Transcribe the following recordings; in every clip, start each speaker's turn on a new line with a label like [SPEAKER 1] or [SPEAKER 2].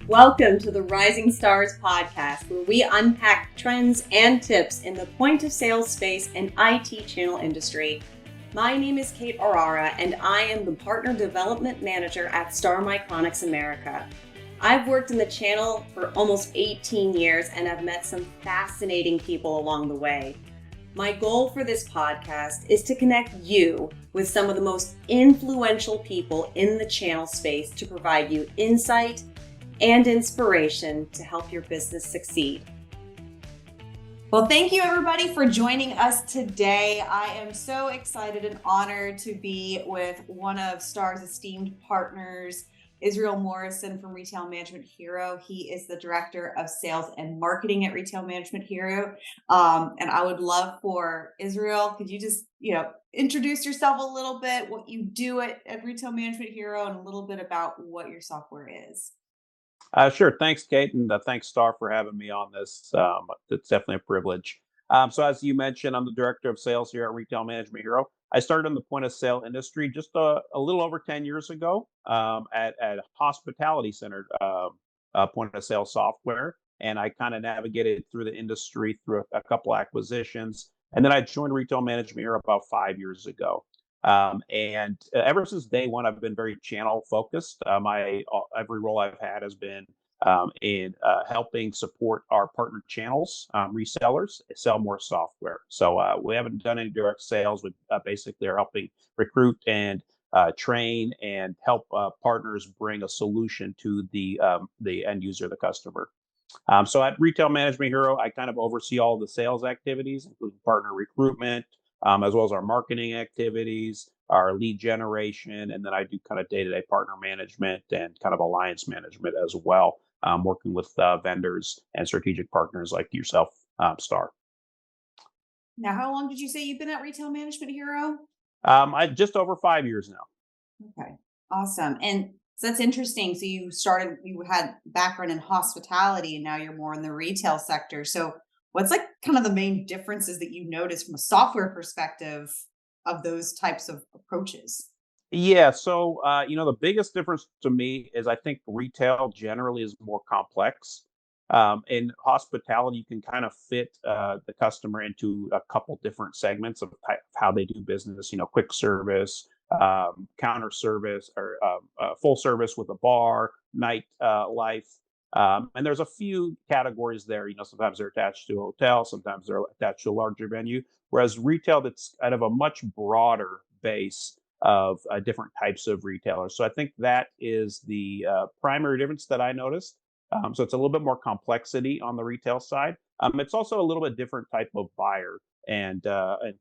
[SPEAKER 1] Welcome to the Rising Stars podcast, where we unpack trends and tips in the point of sale space and IT channel industry. My name is Kate Orara, and I am the Partner Development Manager at Star Micronics America. I've worked in the channel for almost 18 years and have met some fascinating people along the way. My goal for this podcast is to connect you with some of the most influential people in the channel space to provide you insight and inspiration to help your business succeed. Well, thank you everybody for joining us today. I am so excited and honored to be with one of Star's esteemed partners, Israel Morrison from Retail Management Hero. He is the Director of Sales and Marketing at Retail Management Hero. And I would love for Israel, could you just, introduce yourself a little bit, what you do at Retail Management Hero, and a little bit about what your software is.
[SPEAKER 2] Sure. Thanks, Kate, and thanks, Star, for having me on this. It's definitely a privilege. So, as you mentioned, I'm the Director of Sales here at Retail Management Hero. I started in the point of sale industry just a little over 10 years ago at hospitality centered point of sale software. And I kind of navigated through the industry through a couple acquisitions. And then I joined Retail Management Hero about 5 years ago. And ever since day one, I've been very channel focused. Every role I've had has been in helping support our partner channels, resellers, sell more software. So we haven't done any direct sales. We basically are helping recruit and train and help partners bring a solution to the end user, the customer. So at Retail Management Hero, I kind of oversee all the sales activities, including partner recruitment, as well as our marketing activities, our lead generation, and then I do kind of day-to-day partner management and kind of alliance management as well, working with vendors and strategic partners like yourself, Star.
[SPEAKER 1] Now, how long did you say you've been at Retail Management Hero?
[SPEAKER 2] I just over 5 years now.
[SPEAKER 1] Okay, awesome. And so that's interesting. So you had background in hospitality and now you're more in the retail sector. So what's like kind of the main differences that you notice from a software perspective of those types of approaches?
[SPEAKER 2] Yeah, so the biggest difference to me is I think retail generally is more complex. In hospitality, you can kind of fit the customer into a couple different segments of how they do business. Quick service, counter service, or full service with a bar, night life. And there's a few categories there. Sometimes they're attached to a hotel, sometimes they're attached to a larger venue. Whereas retail, that's kind of a much broader base of different types of retailers. So I think that is the primary difference that I noticed. So it's a little bit more complexity on the retail side. It's also a little bit different type of buyer and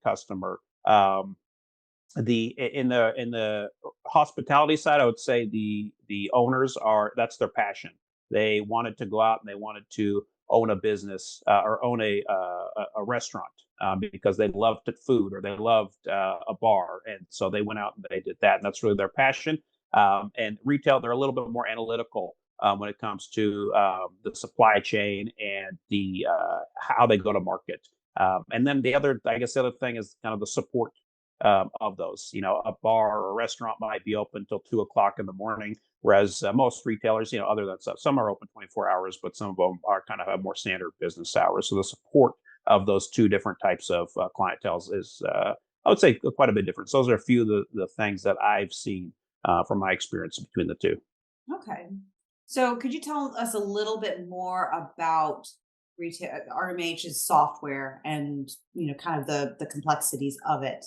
[SPEAKER 2] customer. In the hospitality side, I would say the owners that's their passion. They wanted to go out and they wanted to own a business or own a restaurant because they loved food or they loved a bar, and so they went out and they did that, and that's really their passion. And retail, they're a little bit more analytical when it comes to the supply chain and the how they go to market. And then the other thing is kind of the support of those. A bar or a restaurant might be open till 2 o'clock in the morning, whereas most retailers, other than some are open 24 hours, but some of them are kind of have more standard business hours. So the support of those two different types of clientele is, I would say, quite a bit different. So those are a few of the things that I've seen from my experience between the two.
[SPEAKER 1] Okay. So could you tell us a little bit more about retail RMH's software and kind of the complexities of it?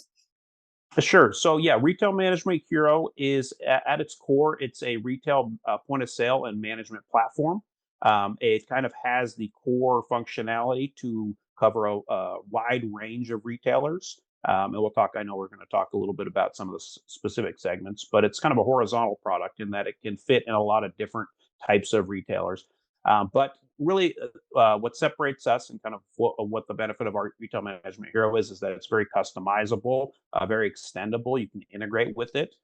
[SPEAKER 2] Sure. So yeah, Retail Management Hero is at its core, it's a retail point of sale and management platform. It kind of has the core functionality to cover a wide range of retailers. And I know we're going to talk a little bit about some of the specific segments, but it's kind of a horizontal product in that it can fit in a lot of different types of retailers. But really, what separates us and kind of what the benefit of our Retail Management Hero is that it's very customizable, very extendable. You can integrate with it.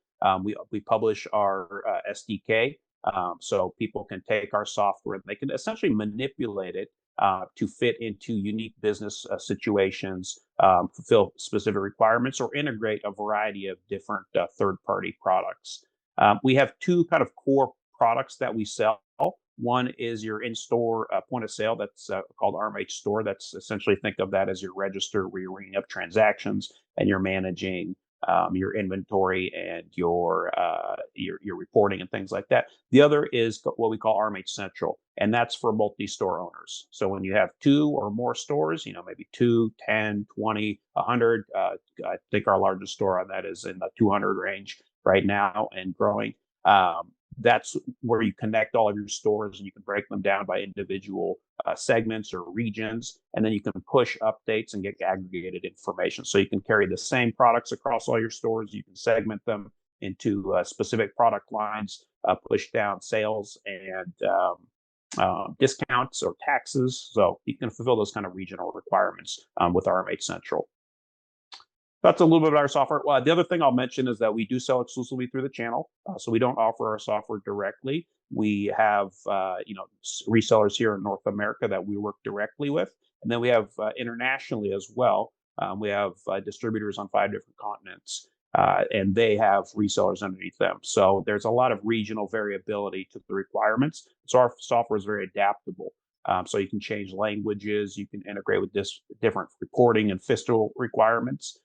[SPEAKER 2] We publish our SDK, so people can take our software and they can essentially manipulate it to fit into unique business situations, fulfill specific requirements, or integrate a variety of different third-party products. We have two kind of core products that we sell. One is your in-store point of sale. That's called RMH Store. That's essentially, think of that as your register where you're ringing up transactions and you're managing your inventory and your reporting and things like that. The other is what we call RMH Central, and that's for multi-store owners. So when you have 2 or more stores, maybe 2, 10, 20, 100. I think our largest store on that is in the 200 range right now and growing. That's where you connect all of your stores and you can break them down by individual segments or regions, and then you can push updates and get aggregated information. So you can carry the same products across all your stores. You can segment them into specific product lines, push down sales and discounts or taxes. So you can fulfill those kind of regional requirements with RMH Central. That's a little bit about our software. Well, the other thing I'll mention is that we do sell exclusively through the channel. So we don't offer our software directly. We have, resellers here in North America that we work directly with. And then we have internationally as well. We have distributors on 5 different continents, and they have resellers underneath them. So there's a lot of regional variability to the requirements. So our software is very adaptable. So you can change languages, you can integrate with different reporting and fiscal requirements.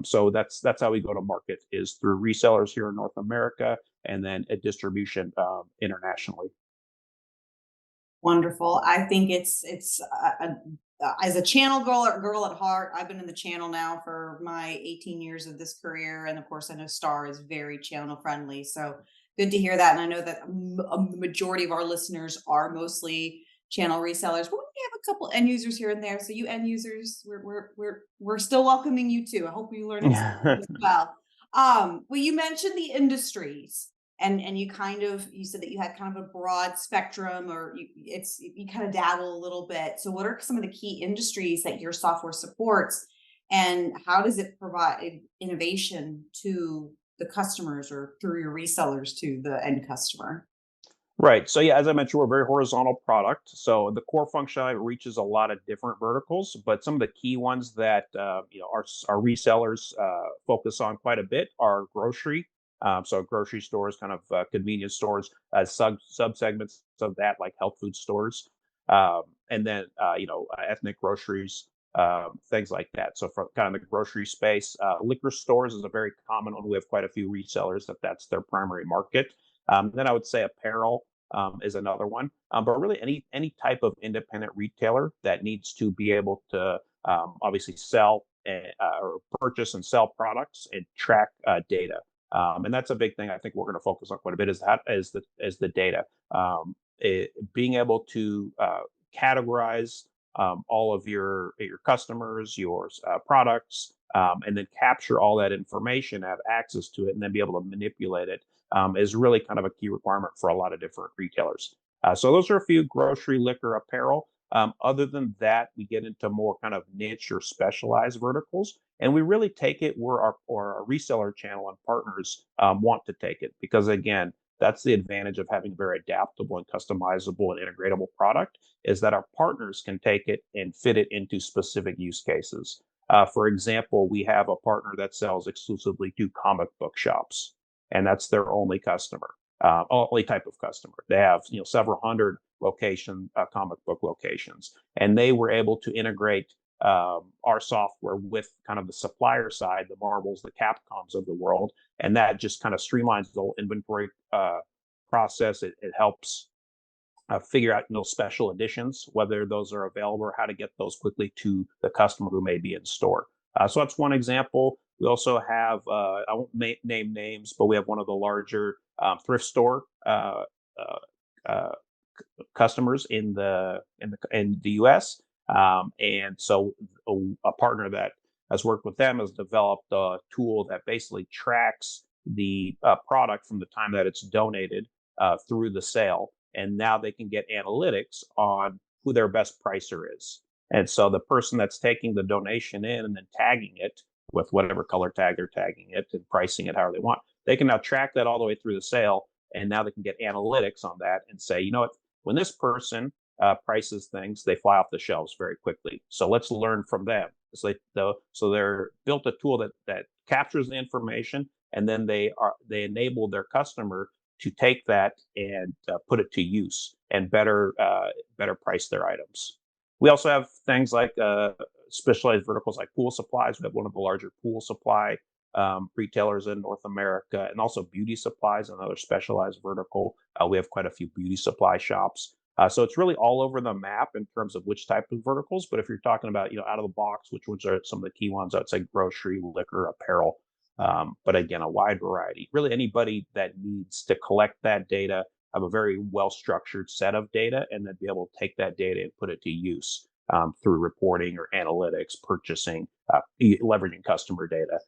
[SPEAKER 2] So that's how we go to market, is through resellers here in North America and then a distribution internationally.
[SPEAKER 1] Wonderful. I think it's as a channel girl at heart. I've been in the channel now for my 18 years of this career, and of course, I know Star is very channel friendly. So good to hear that, and I know that the majority of our listeners are mostly channel resellers, but we have a couple end users here and there. So you end users, we're still welcoming you too. I hope you learn as well. Well, you mentioned the industries, and you said that you had kind of a broad spectrum, or you kind of dabble a little bit. So what are some of the key industries that your software supports, and how does it provide innovation to the customers or through your resellers to the end customer?
[SPEAKER 2] Right. So yeah, as I mentioned, we're a very horizontal product. So the core functionality reaches a lot of different verticals, but some of the key ones that our resellers focus on quite a bit are grocery. So grocery stores, kind of convenience stores, sub segments of that, like health food stores, and then ethnic groceries, things like that. So for kind of the grocery space, liquor stores is a very common one. We have quite a few resellers that's their primary market. Then I would say apparel is another one, but really any type of independent retailer that needs to be able to obviously sell or purchase and sell products and track data, and that's a big thing I think we're going to focus on quite a bit, is the data, being able to categorize all of your customers, your products, and then capture all that information, have access to it, and then be able to manipulate it, is really kind of a key requirement for a lot of different retailers. So those are a few: grocery, liquor, apparel. Other than that, we get into more kind of niche or specialized verticals, and we really take it where our reseller channel and partners want to take it, because again, that's the advantage of having a very adaptable and customizable and integratable product, is that our partners can take it and fit it into specific use cases. For example, we have a partner that sells exclusively to comic book shops, and that's their only customer, only type of customer. They have several hundred comic book locations, and they were able to integrate our software with kind of the supplier side, the Marvels, the Capcoms of the world, and that just kind of streamlines the whole inventory process. It helps figure out special editions, whether those are available, or how to get those quickly to the customer who may be in store. So that's one example. We also have, I won't name names, but we have one of the larger thrift store customers in the U.S. And so a partner that has worked with them has developed a tool that basically tracks the product from the time that it's donated through the sale, and now they can get analytics on who their best pricer is. And so the person that's taking the donation in and then tagging it with whatever color tag they're tagging it and pricing it however they want, they can now track that all the way through the sale, and now they can get analytics on that and say, what, when this person prices things, they fly off the shelves very quickly. So let's learn from them. So they're built a tool that captures the information, and then they enable their customer to take that and put it to use. and better price their items. We also have things like specialized verticals like pool supplies. We have one of the larger pool supply retailers in North America, and also beauty supplies, another specialized vertical. We have quite a few beauty supply shops. So it's really all over the map in terms of which type of verticals. But if you're talking about, out of the box, which ones are some of the key ones, I'd say grocery, liquor, apparel. But again, a wide variety. Really, anybody that needs to collect that data, have a very well-structured set of data, and then be able to take that data and put it to use through reporting or analytics, purchasing, leveraging customer data.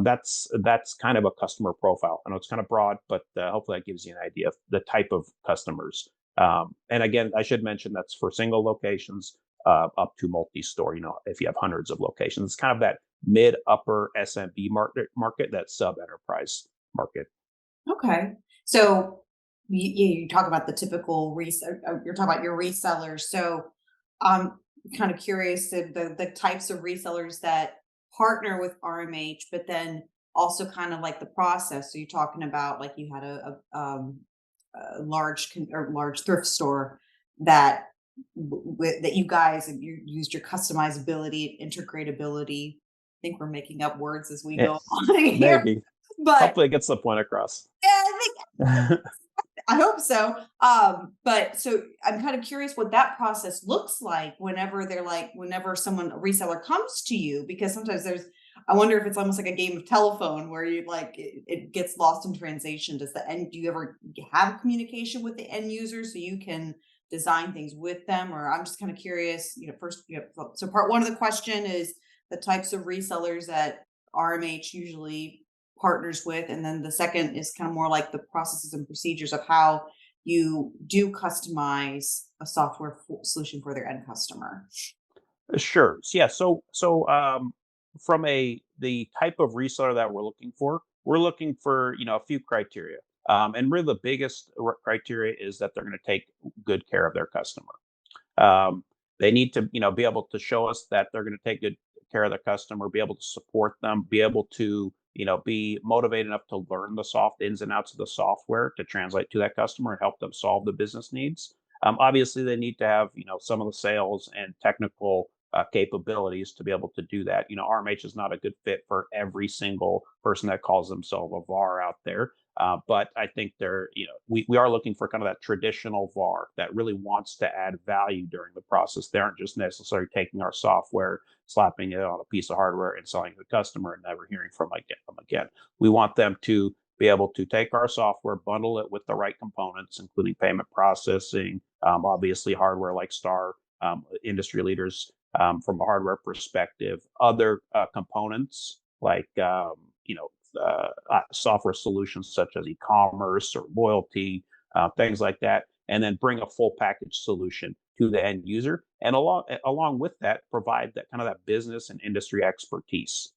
[SPEAKER 2] That's kind of a customer profile. I know it's kind of broad, but hopefully that gives you an idea of the type of customers. And again, I should mention that's for single locations up to multi-store. If you have hundreds of locations, it's kind of that mid-upper SMB market, that sub-enterprise market.
[SPEAKER 1] Okay. So you talk about the typical you're talking about your resellers. So I'm kind of curious the types of resellers that partner with RMH, but then also kind of like the process. So you're talking about like you had a large thrift store that that you guys you used your customizability and integratability. I think we're making up words as we go
[SPEAKER 2] Yes,
[SPEAKER 1] on here,
[SPEAKER 2] maybe.
[SPEAKER 1] but
[SPEAKER 2] Hopefully it gets the point across.
[SPEAKER 1] yeah, I hope so. But so I'm kind of curious what that process looks like whenever someone, a reseller comes to you, because sometimes I wonder if it's almost like a game of telephone where you it gets lost in translation. Do you ever have communication with the end user so you can design things with them? Or I'm just kind of curious, first, so part one of the question is the types of resellers that RMH usually partners with, and then the second is kind of more like the processes and procedures of how you do customize a software solution for their end customer.
[SPEAKER 2] Sure. Yeah. So from the type of reseller that we're looking for a few criteria. And really the biggest criteria is that they're going to take good care of their customer. They need to be able to show us that they're going to take good care of their customer, be able to support them, be able to be motivated enough to learn the soft ins and outs of the software to translate to that customer and help them solve the business needs. Obviously, they need to have some of the sales and technical capabilities to be able to do that. RMH is not a good fit for every single person that calls themselves a VAR out there. But I think we are looking for kind of that traditional VAR that really wants to add value during the process. They aren't just necessarily taking our software, slapping it on a piece of hardware and selling to the customer and never hearing from them again. We want them to be able to take our software, bundle it with the right components, including payment processing, obviously hardware like Star, industry leaders from a hardware perspective, other components like software solutions such as e-commerce or loyalty, things like that, and then bring a full package solution to the end user, and along with that, provide that kind of that business and industry expertise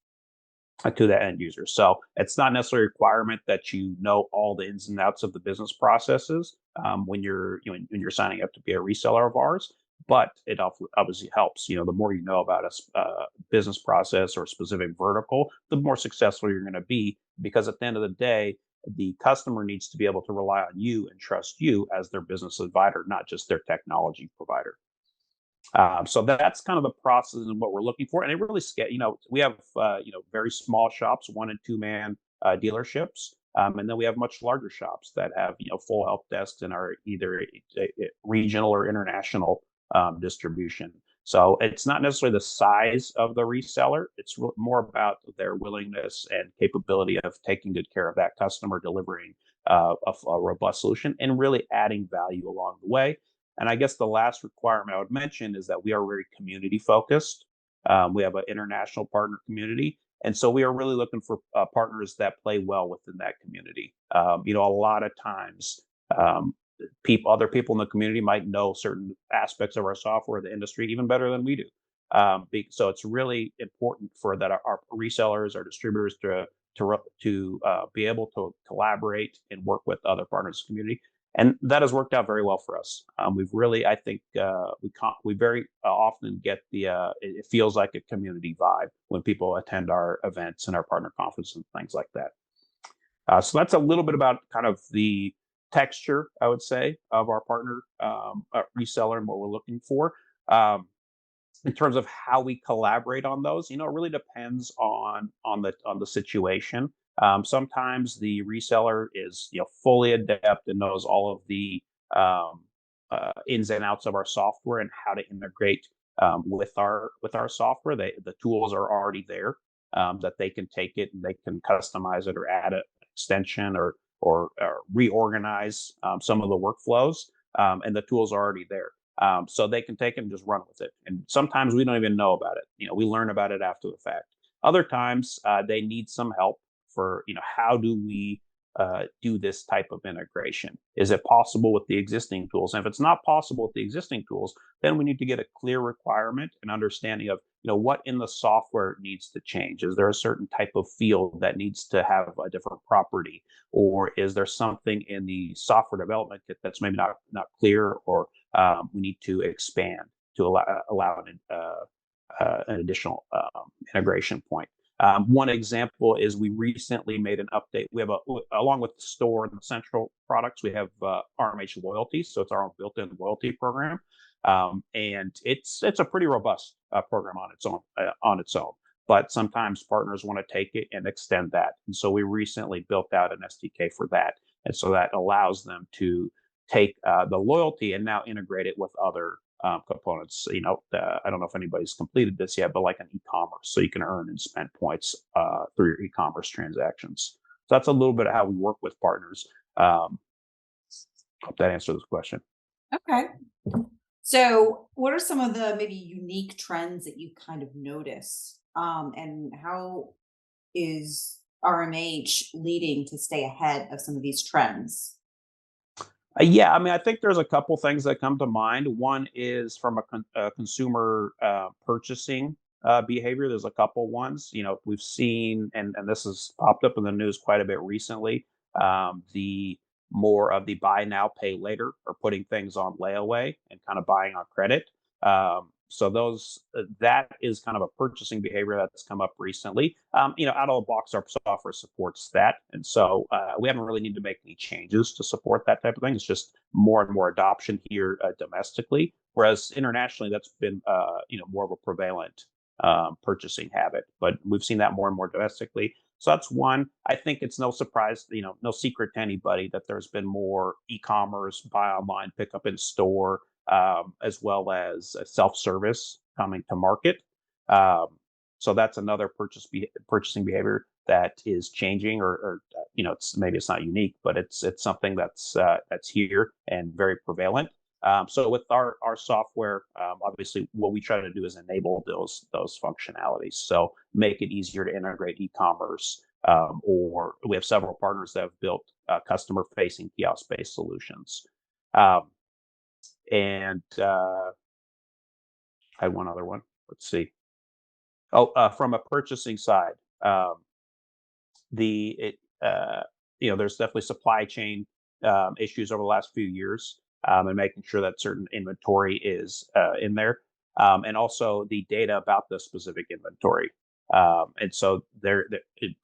[SPEAKER 2] to the end user. So it's not necessarily a requirement that you know all the ins and outs of the business processes when you're when you're signing up to be a reseller of ours, but it obviously helps. The more you know about a business process or specific vertical, the more successful you're going to be, because at the end of the day, the customer needs to be able to rely on you and trust you as their business advisor, not just their technology provider. So that's kind of the process and what we're looking for. And it really, we have, very small shops, 1 and 2 man dealerships. And then we have much larger shops that have, full help desks and are either regional or international distribution. So it's not necessarily the size of the reseller. It's more about their willingness and capability of taking good care of that customer, delivering a robust solution, and really adding value along the way. And I guess the last requirement I would mention is that we are very community focused. We have an international partner community. And so we are really looking for partners that play well within that community. A lot of times, other people in the community might know certain aspects of our software, the industry, even better than we do. So it's really important for that our resellers, our distributors to be able to collaborate and work with other partners in the community. And that has worked out very well for us. We've really, I think, we very often get it feels like a community vibe when people attend our events and our partner conferences and things like that. So that's a little bit about kind of the texture, I would say, of our partner reseller and what we're looking for. Um, in terms of how we collaborate on those, it really depends on the situation. Sometimes the reseller is fully adept and knows all of the um, ins and outs of our software and how to integrate with our software. The tools are already there, that they can take it and they can customize it or add an extension or reorganize some of the workflows, and the tools are already there. So they can take it and just run with it. And sometimes we don't even know about it. We learn about it after the fact. Other times they need some help for, how do we do this type of integration? Is it possible with the existing tools? And if it's not possible with the existing tools, then we need to get a clear requirement and understanding of, what in the software needs to change. Is there a certain type of field that needs to have a different property? Or is there something in the software development kit that's maybe not clear, or we need to expand to allow an additional integration point. One example is we recently made an update. We have along with the store and the central products, we have RMH Loyalty, so it's our own built-in loyalty program, and it's a pretty robust program on its own. But sometimes partners want to take it and extend that, and so we recently built out an SDK for that, and so that allows them to take the loyalty and now integrate it with other components. I don't know if anybody's completed this yet, but like an e-commerce, so you can earn and spend points through your e-commerce transactions. So that's a little bit of how we work with partners. Hope that answers this question.
[SPEAKER 3] Okay. So, what are some of the maybe unique trends that you kind of notice? And how is RMH leading to stay ahead of some of these trends?
[SPEAKER 2] Yeah, I mean, I think there's a couple things that come to mind. One is from a consumer purchasing behavior. There's a couple ones. We've seen, and this has popped up in the news quite a bit recently. The more of the buy now, pay later, or putting things on layaway and kind of buying on credit. So that is kind of a purchasing behavior that's come up recently. Out of the box, our software supports that, and so we haven't really need to make any changes to support that type of thing. It's just more and more adoption here domestically, whereas internationally, that's been more of a prevalent purchasing habit. But we've seen that more and more domestically. So that's one. I think it's no surprise, no secret to anybody that there's been more e-commerce, buy online, pick up in store, as well as self-service coming to market. Um, so that's another purchasing behavior that is changing, or it's not unique, but it's something that's here and very prevalent. So with our software, obviously, what we try to do is enable those functionalities. So make it easier to integrate e-commerce, or we have several partners that have built customer-facing kiosk-based solutions. Um, and I had one other one. Let's see. Oh, from a purchasing side, um, the it there's definitely supply chain issues over the last few years, and making sure that certain inventory is in there, and also the data about the specific inventory. And so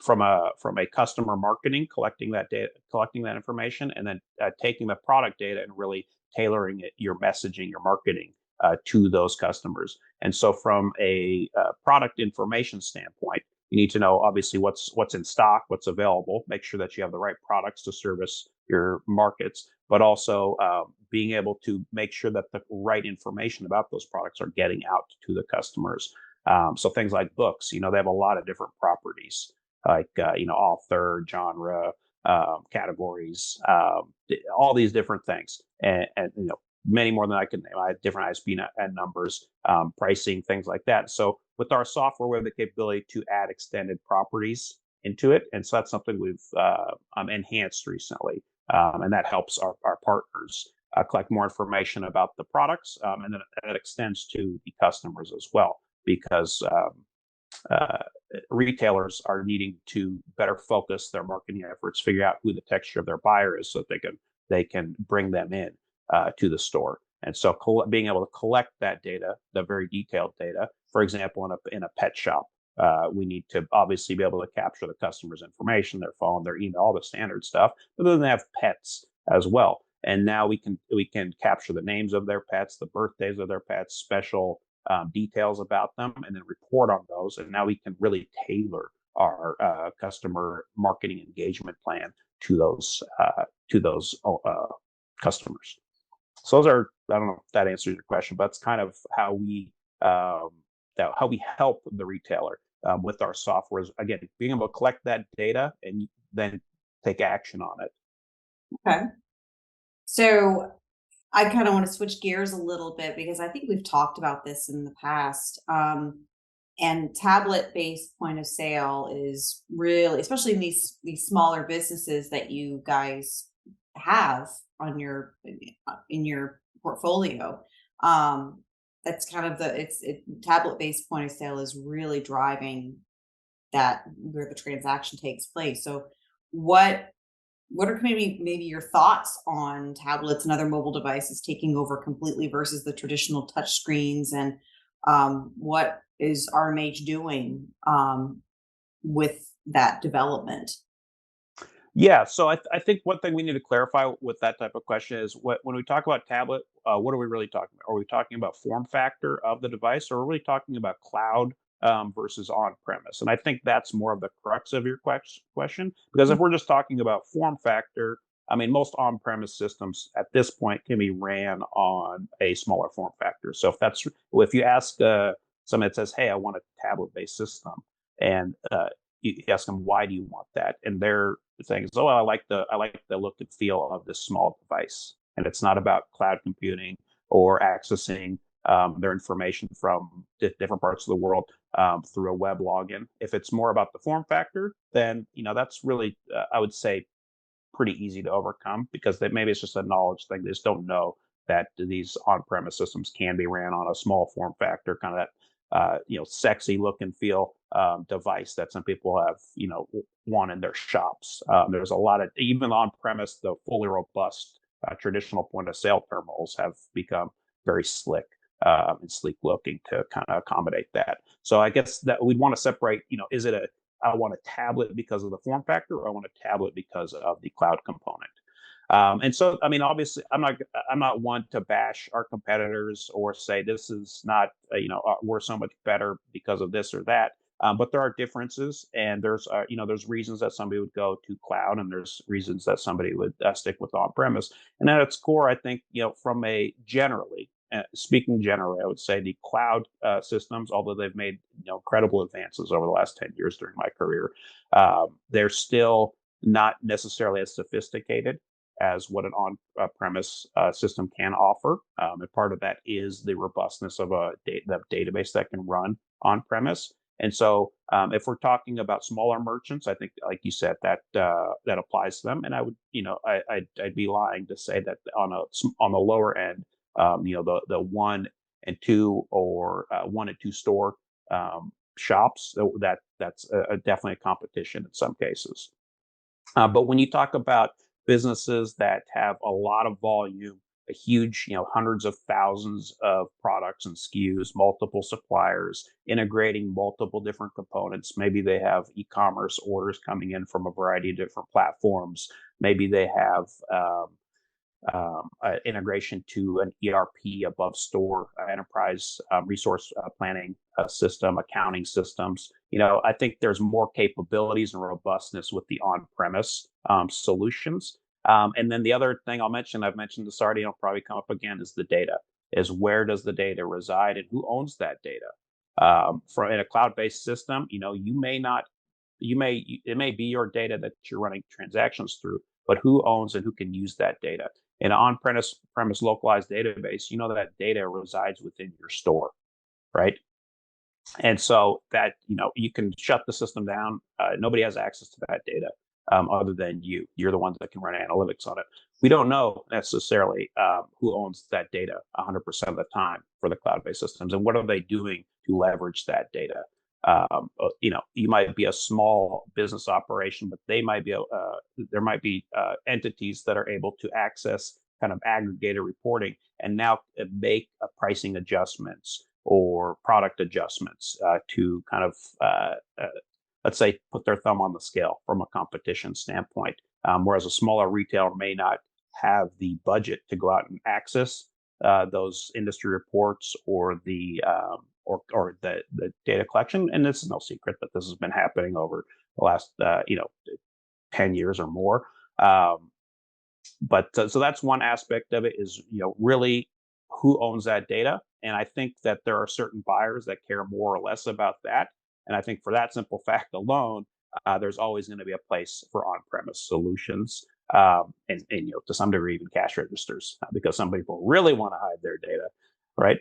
[SPEAKER 2] from a customer marketing, collecting that data, collecting that information, and then taking the product data and really tailoring your messaging, your marketing to those customers. And so from a product information standpoint, you need to know obviously what's in stock, what's available, make sure that you have the right products to service your markets, but also being able to make sure that the right information about those products are getting out to the customers. So things like books, they have a lot of different properties, like author, genre, categories, all these different things, and many more than I can name. I have different ISBN numbers, pricing, things like that. So with our software, we have the capability to add extended properties into it, and so that's something we've enhanced recently, and that helps our partners collect more information about the products, and then that extends to the customers as well, because uh, retailers are needing to better focus their marketing efforts, figure out who the texture of their buyer is, so that they can bring them in to the store. And so being able to collect that data, the very detailed data, for example, in a pet shop, we need to obviously be able to capture the customer's information, their phone, their email, all the standard stuff. But then they have pets. as well. And now we can capture the names of their pets, the birthdays of their pets, special details about them, and then report on those. And now we can really tailor our customer marketing engagement plan to those customers. So those are, I don't know if that answers your question, but it's kind of how we help the retailer with our software. Again, being able to collect that data and then take action on it.
[SPEAKER 3] Okay. So I kind of want to switch gears a little bit because I think we've talked about this in the past. And tablet-based point of sale is really, especially in these smaller businesses that you guys have on your in your portfolio. That's kind of tablet-based point of sale is really driving that where the transaction takes place. So what are maybe your thoughts on tablets and other mobile devices taking over completely versus the traditional touch screens, and what is RMH doing with that development?
[SPEAKER 2] Yeah, so I think one thing we need to clarify with that type of question is when we talk about tablet, what are we really talking about? Are we talking about form factor of the device, or are we really talking about cloud versus on-premise? And I think that's more of the crux of your question, because if we're just talking about form factor, I mean, most on-premise systems at this point can be ran on a smaller form factor. So if you ask somebody that says, "Hey, I want a tablet-based system," and you ask them, "Why do you want that?" and they're saying, "Oh, I like the look and feel of this small device," and it's not about cloud computing or accessing their information from different parts of the world through a web login. If it's more about the form factor, then that's really I would say pretty easy to overcome, because maybe it's just a knowledge thing. They just don't know that these on-premise systems can be ran on a small form factor, kind of that sexy look and feel device that some people have want in their shops. There's a lot of, even on-premise, the fully robust traditional point of sale terminals have become very slick and sleek looking to kind of accommodate that. So I guess that we'd want to separate, is it I want a tablet because of the form factor, or I want a tablet because of the cloud component. And so, I mean, obviously, I'm not one to bash our competitors or say this is not, we're so much better because of this or that. But there are differences, and there's reasons that somebody would go to cloud, and there's reasons that somebody would stick with on-premise. And at its core, I think, from speaking generally, I would say the cloud systems, although they've made incredible advances over the last 10 years during my career, they're still not necessarily as sophisticated as what an on-premise system can offer. And part of that is the robustness of a database that can run on-premise. And so, if we're talking about smaller merchants, I think, like you said, that applies to them. And I would, I'd be lying to say that on the lower end, the 1 and 2 or 1 and 2 store shops, that's definitely a competition in some cases. But when you talk about businesses that have a lot of volume, a huge, hundreds of thousands of products and SKUs, multiple suppliers, integrating multiple different components. Maybe they have e-commerce orders coming in from a variety of different platforms. Maybe they have integration to an ERP, above store enterprise resource planning system, accounting systems. I think there's more capabilities and robustness with the on-premise solutions. And then the other thing I've mentioned this already, it'll probably come up again, is the data. Is where does the data reside and who owns that data? In a cloud-based system, it may be your data that you're running transactions through, but who owns and who can use that data? In an on-premise localized database, that data resides within your store, right? And so that, you can shut the system down. Nobody has access to that data other than you. You're the ones that can run analytics on it. We don't know necessarily who owns that data 100% of the time for the cloud-based systems, and what are they doing to leverage that data. You might be a small business operation, but there might be entities that are able to access kind of aggregated reporting and now make pricing adjustments or product adjustments to kind of, let's say, put their thumb on the scale from a competition standpoint. Whereas a smaller retailer may not have the budget to go out and access those industry reports or the data collection. And this is no secret that this has been happening over the last 10 years or more. But so that's one aspect of it, is really who owns that data. And I think that there are certain buyers that care more or less about that. And I think for that simple fact alone, there's always going to be a place for on-premise solutions, and to some degree even cash registers, because some people really want to hide their data, right?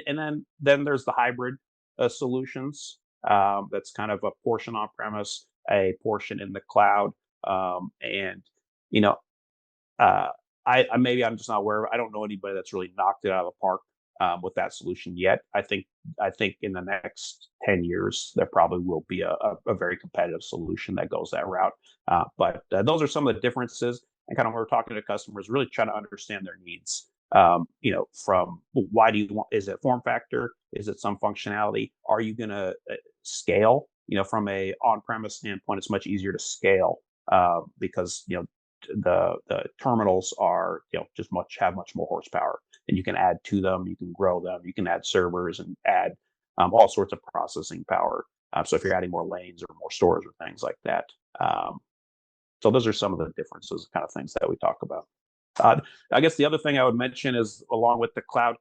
[SPEAKER 2] And then there's the hybrid solutions. That's kind of a portion on-premise, a portion in the cloud. And you know, maybe I'm just not aware. I don't know anybody that's really knocked it out of the park with that solution yet. I think in the next 10 years there probably will be a very competitive solution that goes that route. But those are some of the differences, and kind of when we're talking to customers, really trying to understand their needs. From why do you want? Is it form factor? Is it some functionality? Are you going to scale? From a on-premise standpoint, it's much easier to scale because the terminals are just have much more horsepower, and you can add to them, you can grow them, you can add servers and add all sorts of processing power. So if you're adding more lanes or more stores or things like that, so those are some of the differences, kind of things that we talk about. I guess the other thing I would mention is, along with the cloud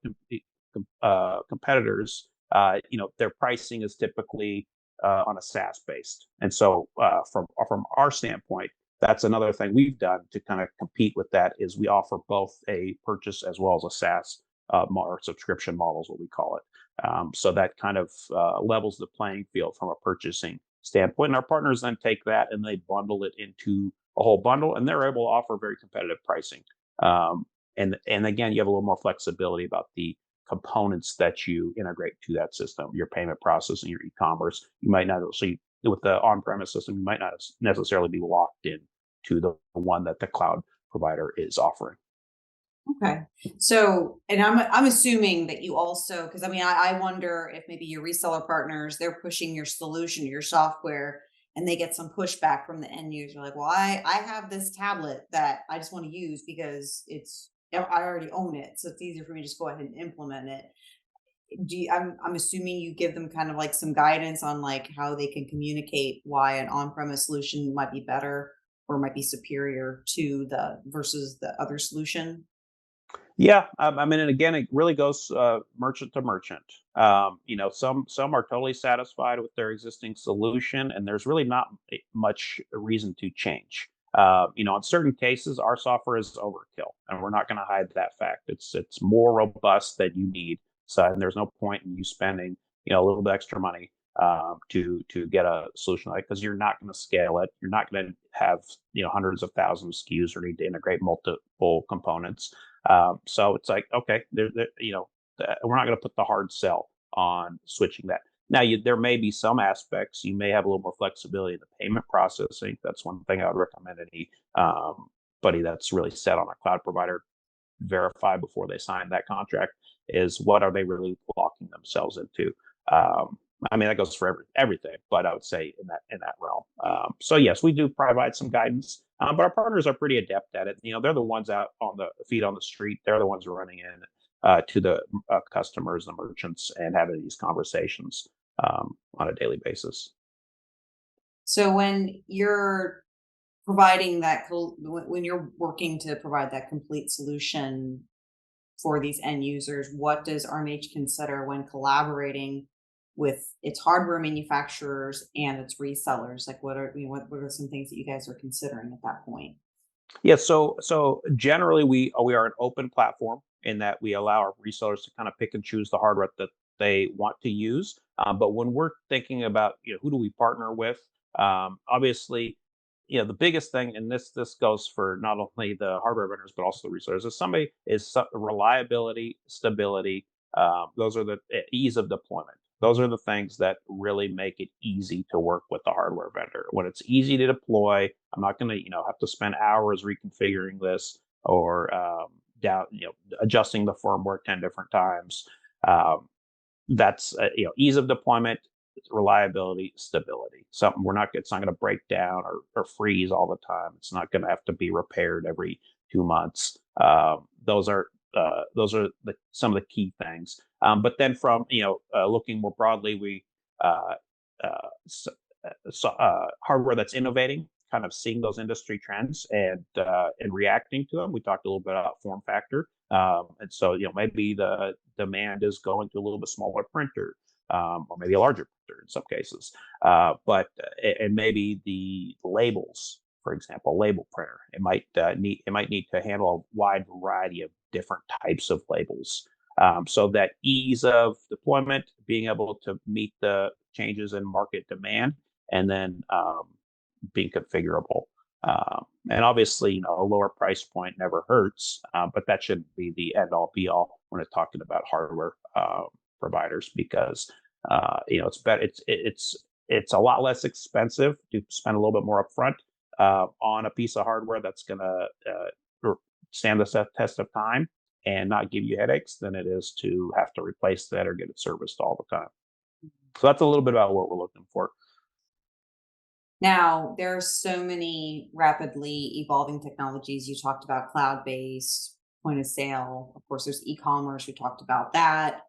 [SPEAKER 2] competitors, their pricing is typically on a SaaS based, and so from our standpoint, that's another thing we've done to kind of compete with that, is we offer both a purchase as well as a SaaS or subscription model is what we call it. So that kind of levels the playing field from a purchasing standpoint. And our partners then take that and they bundle it into a whole bundle, and they're able to offer very competitive pricing. And again, you have a little more flexibility about the components that you integrate to that system, your payment processing, your e-commerce. You might not see with the on-premise system, you might not necessarily be locked in to the one that the cloud provider is offering.
[SPEAKER 3] Okay. So, and I'm assuming that you also, because I wonder if maybe your reseller partners, they're pushing your solution, your software, and they get some pushback from the end user, like, well, I have this tablet that I just want to use because I already own it, so it's easier for me to just go ahead and implement it. I'm assuming you give them kind of like some guidance on like how they can communicate why an on-premise solution might be better or might be superior to the versus the other solution.
[SPEAKER 2] Yeah, and again, it really goes merchant to merchant. Some are totally satisfied with their existing solution, and there's really not much reason to change. In certain cases, our software is overkill, and we're not going to hide that fact. It's more robust than you need, so and there's no point in you spending a little bit extra money to get a solution like, because you're not going to scale it. You're not going to have hundreds of thousands of SKUs or need to integrate multiple components. So it's like, okay, we're not going to put the hard sell on switching that. Now, there may be some aspects you may have a little more flexibility in the payment processing. That's one thing I would recommend anybody that's really set on a cloud provider verify before they sign that contract, is what are they really locking themselves into. That goes for everything, but I would say in that realm. So yes, we do provide some guidance, but our partners are pretty adept at it. They're the ones out on the feet on the street. They're the ones running in to the customers, the merchants, and having these conversations on a daily basis.
[SPEAKER 3] So when you're providing when you're working to provide that complete solution for these end users, what does RMH consider when collaborating with its hardware manufacturers and its resellers? Like, what are some things that you guys are considering at that point?
[SPEAKER 2] Yeah, so generally we are an open platform in that we allow our resellers to kind of pick and choose the hardware that they want to use. But when we're thinking about who do we partner with, obviously, the biggest thing, and this goes for not only the hardware vendors but also the resellers, is reliability, stability. Those are the ease of deployment. Those are the things that really make it easy to work with the hardware vendor. When it's easy to deploy, I'm not going to have to spend hours reconfiguring this or adjusting the firmware 10 different times. That's ease of deployment, reliability, stability. Something it's not going to break down or freeze all the time. It's not going to have to be repaired every 2 months. Those are some of the key things. But then from looking more broadly, we hardware that's innovating, kind of seeing those industry trends and reacting to them. We talked a little bit about form factor, and so maybe the demand is going to a little bit smaller printer, or maybe a larger printer in some cases. But and maybe the labels, for example, label printer, it might need to handle a wide variety of different types of labels. So that ease of deployment, being able to meet the changes in market demand, and then being configurable. And obviously, a lower price point never hurts, but that shouldn't be the end all be all when it's talking about hardware providers, because it's better. It's a lot less expensive to spend a little bit more upfront on a piece of hardware that's going to stand the test of time and not give you headaches than it is to have to replace that or get it serviced all the time. So that's a little bit about what we're looking for.
[SPEAKER 3] Now, there are so many rapidly evolving technologies. You talked about cloud-based point of sale. Of course, there's e-commerce. We talked about that.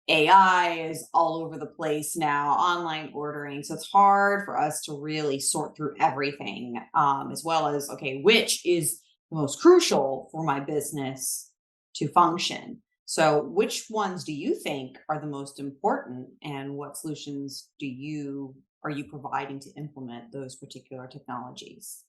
[SPEAKER 3] AI is all over the place now, online ordering. So it's hard for us to really sort through everything, as well as, okay, which is the most crucial for my business to function. So which ones do you think are the most important, and what solutions are you providing to implement those particular technologies?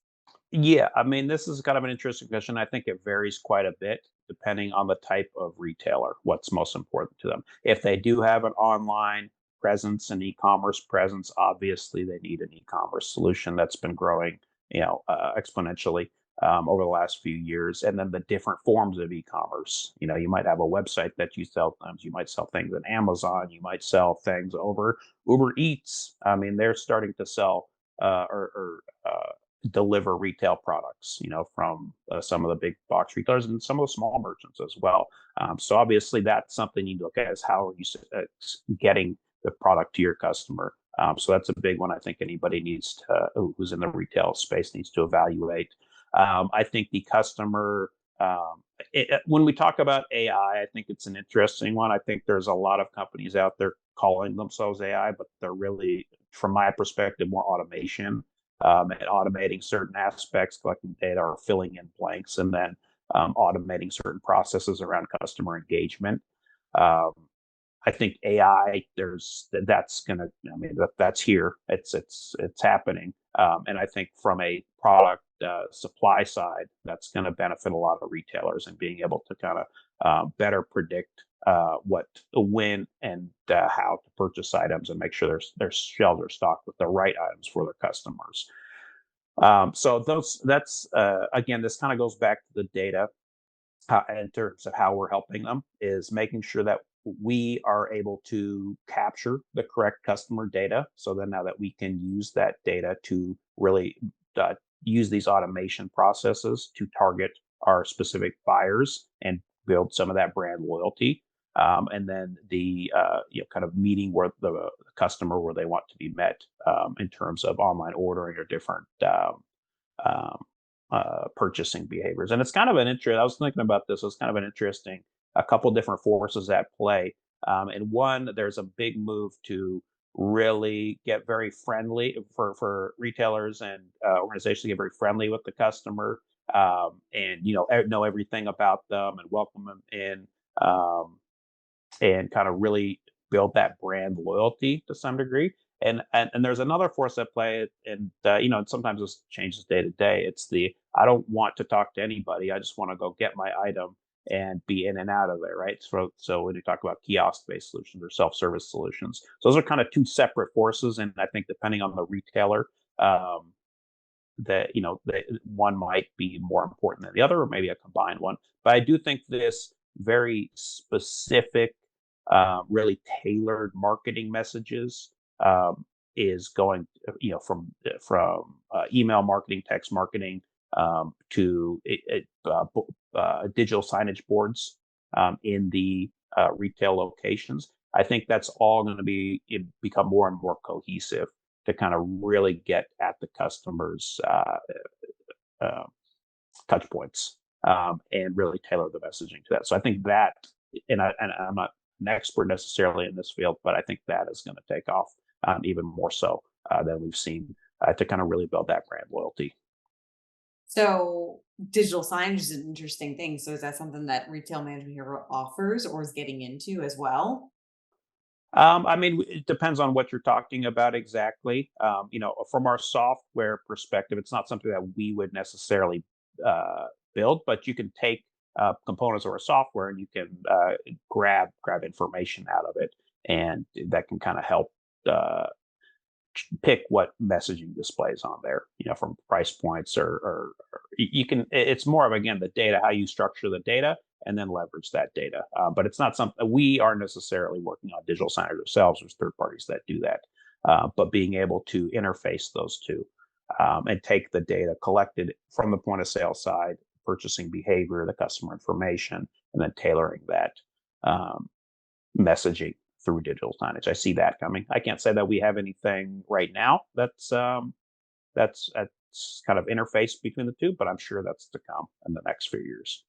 [SPEAKER 2] Yeah, I mean, this is kind of an interesting question. I think it varies quite a bit depending on the type of retailer, what's most important to them. If they do have an online presence, an e-commerce presence, obviously they need an e-commerce solution that's been growing, exponentially over the last few years. And then the different forms of e-commerce. You might have a website that you sell things. You might sell things on Amazon. You might sell things over Uber Eats. I mean, they're starting to sell or deliver retail products, from some of the big box retailers and some of the small merchants as well. So obviously that's something you look at, is how are you getting the product to your customer. So that's a big one. I think anybody who's in the retail space needs to evaluate. I think the customer, when we talk about AI, I think it's an interesting one. I think there's a lot of companies out there calling themselves AI, but they're really, from my perspective, more automation. And automating certain aspects, collecting data, or filling in blanks, and then automating certain processes around customer engagement. I think AI, that's here. It's happening, and I think from a product supply side, that's going to benefit a lot of retailers, and being able to kind of better predict when and how to purchase items, and make sure their shelves are stocked with the right items for their customers. So that's again, this kind of goes back to the data in terms of how we're helping them, is making sure that we are able to capture the correct customer data. So then now that we can use that data to really use these automation processes to target our specific buyers and build some of that brand loyalty. And then the kind of meeting where the customer where they want to be met in terms of online ordering or different purchasing behaviors. And it's kind of an interesting. I was thinking about this. It's kind of an interesting, a couple different forces at play. And one, there's a big move to really get very friendly for retailers and organizations to get very friendly with the customer, and know everything about them and welcome them in. And kind of really build that brand loyalty to some degree. And there's another force at play, and sometimes this changes day to day. It's I don't want to talk to anybody. I just want to go get my item and be in and out of there, right? So when you talk about kiosk-based solutions or self-service solutions, so those are kind of two separate forces. And I think depending on the retailer, that one might be more important than the other, or maybe a combined one. But I do think this very specific, really tailored marketing messages is going, from email marketing, text marketing, to digital signage boards in the retail locations. I think that's all going to become more and more cohesive to kind of really get at the customer's uh, touch points, and really tailor the messaging to that. So I think that, and I'm not an expert necessarily in this field, but I think that is going to take off, even more so than we've seen, to kind of really build that brand loyalty.
[SPEAKER 3] So digital signage is an interesting thing. So is that something that Retail Management Hero offers or is getting into as well?
[SPEAKER 2] I mean, it depends on what you're talking about exactly. From our software perspective, it's not something that we would necessarily uh, build, but you can take components of our software and you can grab information out of it, and that can kind of help uh, pick what messaging displays on there. From price points, or you can. It's more of, again, the data, how you structure the data, and then leverage that data. But it's not something we are necessarily working on digital signage ourselves. There's third parties that do that. But being able to interface those two, and take the data collected from the point of sale side, purchasing behavior, the customer information, and then tailoring that um, messaging through digital signage. I see that coming. I can't say that we have anything right now that's kind of interface between the two, but I'm sure that's to come in the next few years.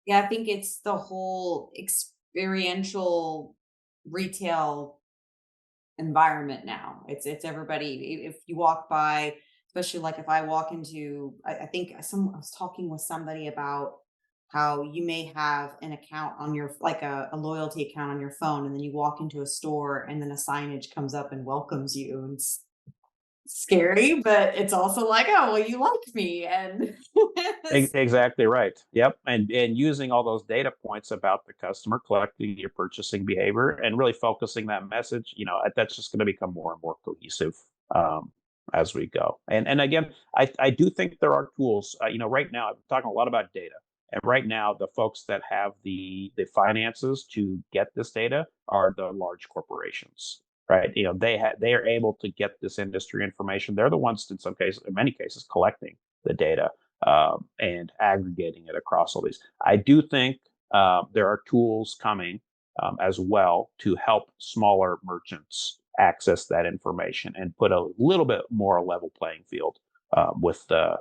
[SPEAKER 3] Yeah, I think it's the whole experiential retail environment now. It's everybody. If you walk by, especially like if I walk into, I think I was talking with somebody about how you may have an account on your, like a loyalty account on your phone, and then you walk into a store and then a signage comes up and welcomes you. And it's scary, but it's also like, oh, well, you like me. And
[SPEAKER 2] Exactly right. Yep. And using all those data points about the customer, collecting your purchasing behavior, and really focusing that message, that's just going to become more and more cohesive, as we go. And again, I do think there are tools. Right now I'm talking a lot about data, and right now the folks that have the finances to get this data are the large corporations. Right. They are able to get this industry information. They're the ones, in many cases, collecting the data, and aggregating it across all these. I do think there are tools coming, as well, to help smaller merchants access that information and put a little bit more level playing field, with the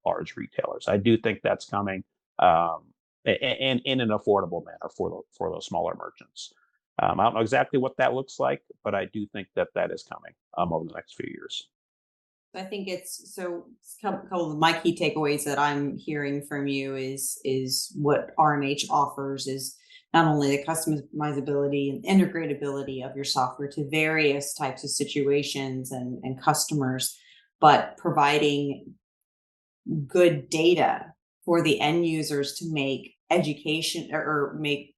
[SPEAKER 2] large retailers. I do think that's coming, and in an affordable manner for those smaller merchants. I don't know exactly what that looks like, but I do think that that is coming, over the next few years.
[SPEAKER 3] I think it's so couple of my key takeaways that I'm hearing from you is what RMH offers is not only the customizability and integratability of your software to various types of situations and customers, but providing good data for the end users to make education or make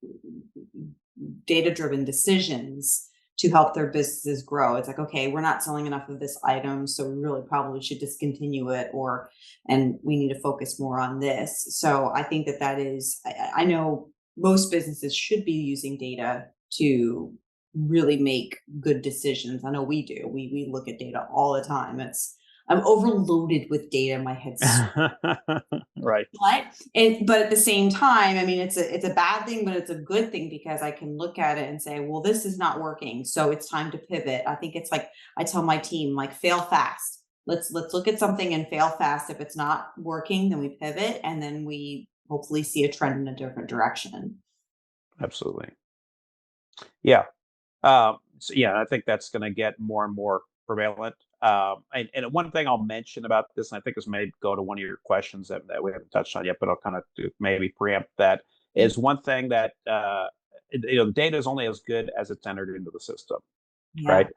[SPEAKER 3] data driven decisions to help their businesses grow. It's like, okay, we're not selling enough of this item, so we really probably should discontinue it, and we need to focus more on this. So I think that is, I know most businesses should be using data to really make good decisions. I know we do. We look at data all the time. I'm overloaded with data. My head's
[SPEAKER 2] Right.
[SPEAKER 3] but at the same time, I mean, it's a bad thing, but it's a good thing because I can look at it and say, well, this is not working, so it's time to pivot. I think it's like I tell my team, like, fail fast. Let's look at something and fail fast. If it's not working, then we pivot, and then we hopefully see a trend in a different direction.
[SPEAKER 2] Absolutely. Yeah. So yeah, I think that's going to get more and more prevalent. And one thing I'll mention about this, and I think this may go to one of your questions that we haven't touched on yet, but I'll kind of maybe preempt that, is one thing that, data is only as good as it's entered into the system,
[SPEAKER 3] Yeah.
[SPEAKER 2] right?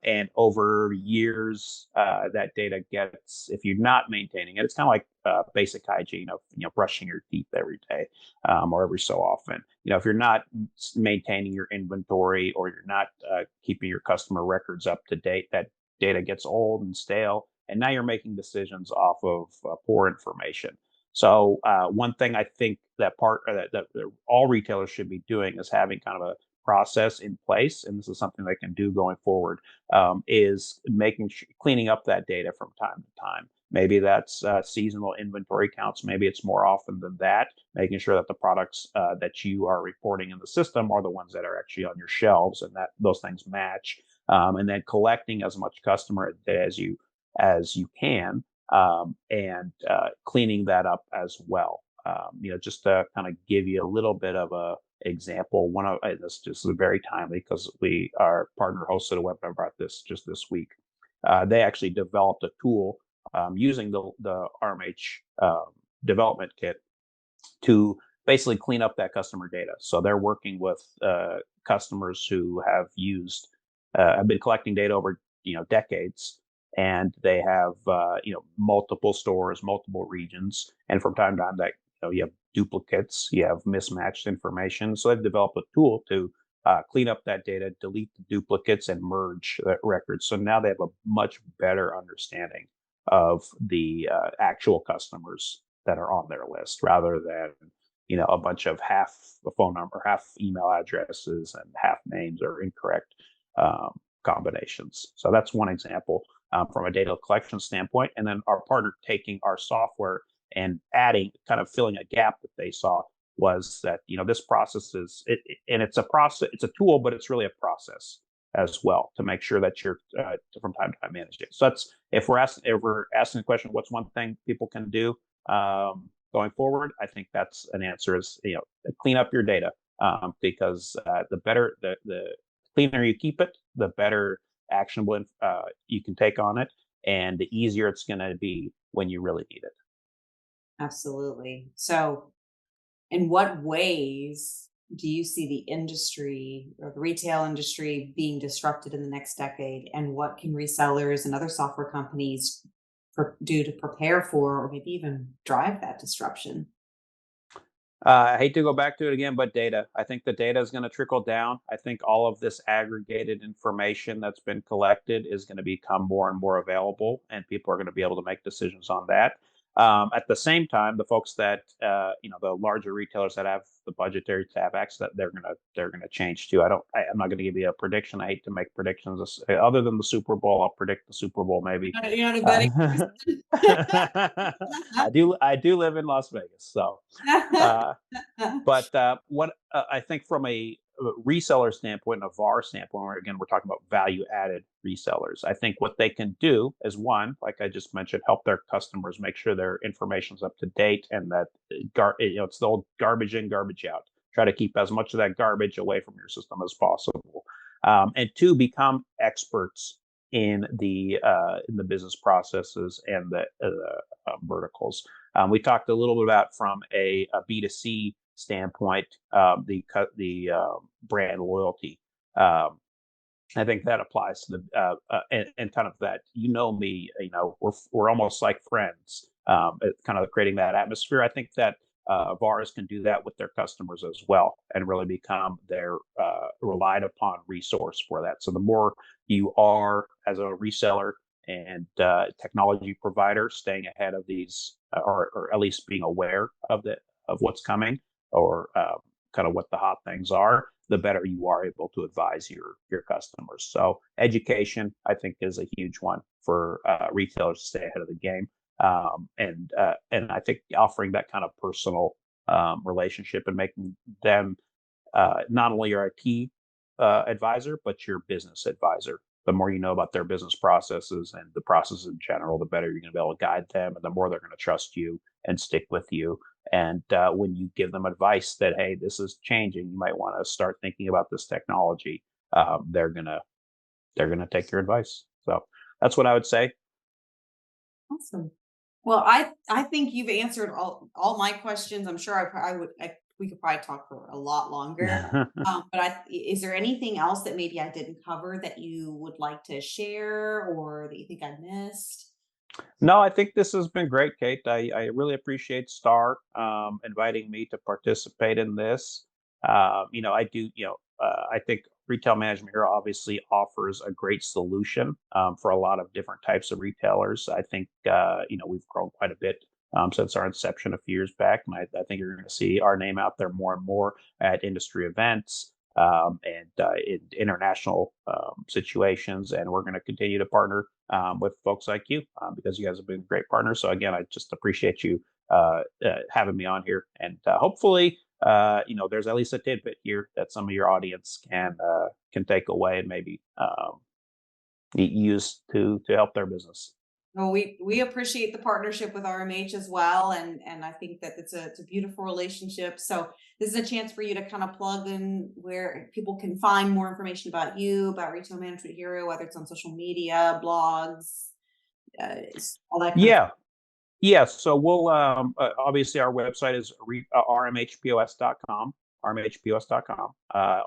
[SPEAKER 2] And over years, that data gets, if you're not maintaining it, it's kind of like basic hygiene of brushing your teeth every day, or every so often. If you're not maintaining your inventory, or you're not keeping your customer records up to date, that data gets old and stale, and now you're making decisions off of poor information. So one thing I think that all retailers should be doing is having kind of a process in place, and this is something they can do going forward, is cleaning up that data from time to time, Maybe that's seasonal inventory counts. Maybe it's more often than that, making sure that the products that you are reporting in the system are the ones that are actually on your shelves, and that those things match. And then collecting as much customer data as you can, and cleaning that up as well. Just to kind of give you a little bit of a example. One of this just is very timely because our partner hosted a webinar about this just this week. They actually developed a tool using the RMH development kit to basically clean up that customer data. So they're working with customers who have been collecting data over decades, and they have multiple stores, multiple regions, and from time to time that you have duplicates, you have mismatched information. So they've developed a tool to clean up that data, delete the duplicates, and merge records. So now they have a much better understanding of the actual customers that are on their list, rather than a bunch of half a phone number, half email addresses, and half names or incorrect combinations. So that's one example from a data collection standpoint. And then our partner taking our software and filling a gap that they saw, was that this process and it's a process, it's a tool, but it's really a process as well, to make sure that you're from time to time managing it. So that's, if we're asking the question, what's one thing people can do going forward? I think that's an answer is clean up your data, because the cleaner you keep it, the better actionable you can take on it, and the easier it's going to be when you really need it.
[SPEAKER 3] Absolutely. So, in what ways do you see the industry or the retail industry being disrupted in the next decade? And what can resellers and other software companies do to prepare for, or maybe even drive that disruption?
[SPEAKER 2] I hate to go back to it again, but data. I think the data is going to trickle down. I think all of this aggregated information that's been collected is going to become more and more available, and people are going to be able to make decisions on that. At the same time, the folks that the larger retailers that have the budgetary to have access, that they're gonna change too. I'm not going to give you a prediction. I hate to make predictions. Other than the Super Bowl, I'll predict the Super Bowl maybe.
[SPEAKER 3] You're not a betting
[SPEAKER 2] I do live in Las Vegas, so. But what I think from a reseller standpoint and a VAR standpoint, where again we're talking about value added resellers, I think what they can do is, one, like I just mentioned, help their customers make sure their information's up to date, and that it's the old garbage in, garbage out. Try to keep as much of that garbage away from your system as possible, and two, become experts in the business processes and the verticals. We talked a little bit about, from a B2C standpoint, the brand loyalty. I think that applies to the and kind of that, me, we're almost like friends. Kind of creating that atmosphere. I think that VARs can do that with their customers as well, and really become their relied upon resource for that. So the more you are, as a reseller and technology provider, staying ahead of these, or at least being aware of what's coming, or kind of what the hot things are, the better you are able to advise your customers. So education, I think, is a huge one for retailers to stay ahead of the game, and I think offering that kind of personal relationship, and making them not only your IT advisor, but your business advisor. The more you know about their business processes and the process in general, the better you're going to be able to guide them, and the more they're going to trust you and stick with you. And when you give them advice that, hey, this is changing, you might want to start thinking about this technology, they're gonna take your advice. So that's what I would say.
[SPEAKER 3] Awesome. Well, I think you've answered all my questions. I'm sure we could probably talk for a lot longer. Is there anything else that maybe I didn't cover that you would like to share, or that you think I missed?
[SPEAKER 2] No, I think this has been great, Kate. I really appreciate Star inviting me to participate in this. I do, I think Retail Management Hero obviously offers a great solution for a lot of different types of retailers. I think, we've grown quite a bit since our inception a few years back. And I think you're going to see our name out there more and more at industry events, in international situations. And we're going to continue to partner with folks like you because you guys have been great partners. So again, I just appreciate you having me on here, and hopefully, there's at least a tidbit here that some of your audience can take away and maybe use to help their business.
[SPEAKER 3] Well, we appreciate the partnership with RMH as well, and I think that it's a beautiful relationship. So this is a chance for you to kind of plug in where people can find more information about you, about Retail Management Hero, whether it's on social media, blogs, all that kind of.
[SPEAKER 2] Yeah. Yeah, so we'll obviously our website is rmhpos.com, rmhpos.com.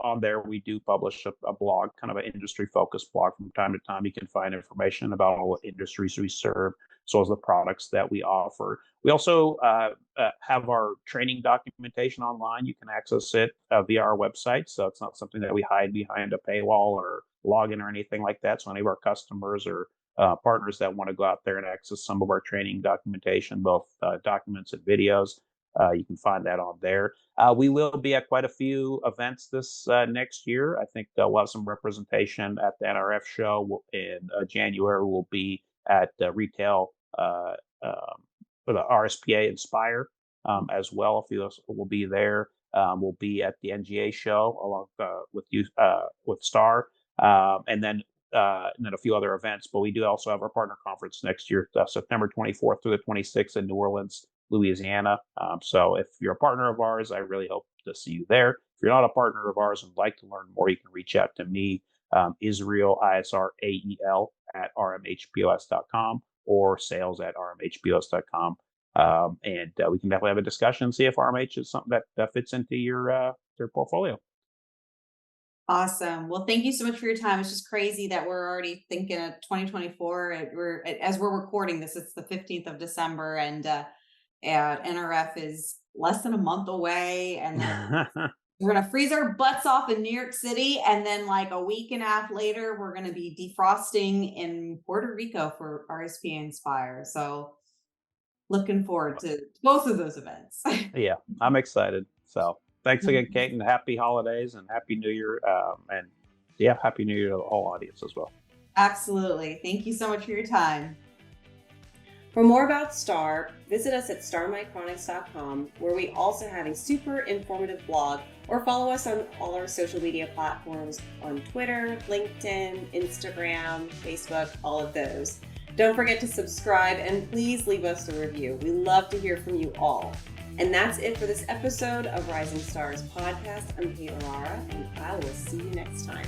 [SPEAKER 2] On there, we do publish a blog, kind of an industry focused blog from time to time. You can find information about all the industries we serve, as well as the products that we offer. We also have our training documentation online. You can access it via our website, so it's not something that we hide behind a paywall or login or anything like that. So any of our customers or partners that want to go out there and access some of our training documentation, both documents and videos. You can find that on there. We will be at quite a few events this next year. I think we'll have some representation at the NRF show in January. We'll be at retail for the RSPA Inspire as well. A few of us will be there. We'll be at the NGA show along with you with Star, and then a few other events. But we do also have our partner conference next year, September 24th through the 26th in New Orleans, Louisiana. So if you're a partner of ours, I really hope to see you there. If you're not a partner of ours and would like to learn more, you can reach out to me, Israel, ISRAEL at rmhpos.com or sales at rmhpos.com. And we can definitely have a discussion and see if RMH is something that fits into your portfolio.
[SPEAKER 3] Awesome. Well, thank you so much for your time. It's just crazy that we're already thinking of 2024. As we're recording this, it's the 15th of December, and NRF is less than a month away, and then we're gonna freeze our butts off in New York City, and then like a week and a half later, we're gonna be defrosting in Puerto Rico for RSPA Inspire. So looking forward to both of those events.
[SPEAKER 2] Yeah, I'm excited. So thanks again, Kate, and happy holidays and happy New Year. And yeah, happy New Year to the whole audience as well.
[SPEAKER 3] Absolutely. Thank you so much for your time.
[SPEAKER 1] For more about Star, visit us at starmicronics.com, where we also have a super informative blog, or follow us on all our social media platforms on Twitter, LinkedIn, Instagram, Facebook, all of those. Don't forget to subscribe and please leave us a review. We love to hear from you all. And that's it for this episode of Rising Stars Podcast. I'm Kate Orara, and I will see you next time.